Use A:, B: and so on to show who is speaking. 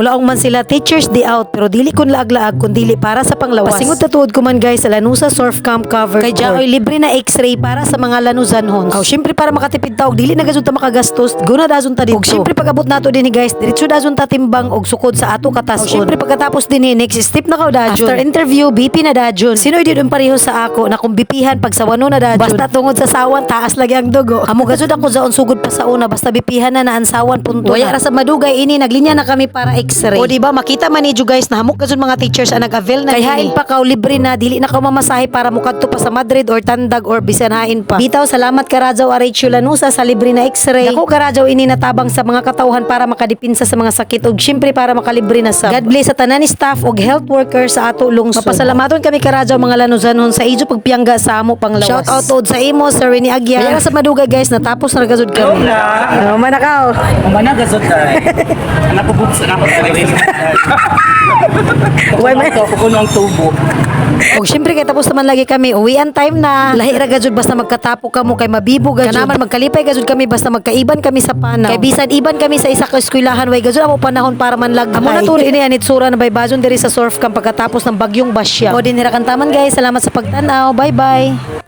A: Wala man sila teachers day out pero dili kun laag-laag kun dili para sa panglawas. Pasingod na tuod ko man guys sa Lanusa Surf Camp cover. Kay Jaoy libre na x-ray para sa mga Lanuzanhons. Aw syempre para makatipid ta og dili na gazud ta makagastos, guna dazon ta dito. Og syempre pagabot nato dinhi guys, diretso dazon ta timbang og sukod sa ato katason. Syempre pagkatapos dinhi next step na kaw dajon. After interview BP na dajon. Sinoy didon pareho sa ako na kung bipihan pag sa wano na dajon. Basta tungod sa sawan taas lagi ang dugo. Amo gazud ako zaon sugod pa sa una basta bipihan na ansawan punto. Waya ra sa madugay ini naglinya na kami para x-ray. O di ba makita man ni guys na hamok gazud mga teachers ang nag-avail na. Kay hain pa kaw libre na dili na kaw mamasahe para mukadto pa sa Madrid or Tandag or bisan hain pa. Bitaw salamat Karadzaw Arecho Lanusa sa libre na x-ray. Dako Karadzaw ini natabang sa mga katawhan para makadipinsa sa mga sakit ug syempre para makalibre na sab. God bless sa tanan ni staff ug health workers sa ato lungsod. Mapasalamaton kami Karadzaw mga Lanuzanhon sa ijo pagpiyangga sa amo panglawas. Shout out tod sa imo Sir Rene Agya. Kaya sa madugay guys natapos na gazud kami. Manakaw.
B: Mana gazot ay. Anak ko buksan ako sa rin.
A: Why man?
B: Ito ko ang tubo.
A: Og syempre kay tapos naman lagi kami uwian time na. Lahi ra gazud basta magkatapo kamo kay mabibo gazud. Kanaman magkalipay gazud kami basta magkaiban kami sa panaw. Kay bisan iban kami sa isa ka eskwelahan way gazud amo panahon para manlag. Amo na tuli ini anit sura na baybazon diri sa surf camp pagkatapos ng bagyong Basya. O dinira kantaman guys, salamat sa pagtanaw. Bye bye.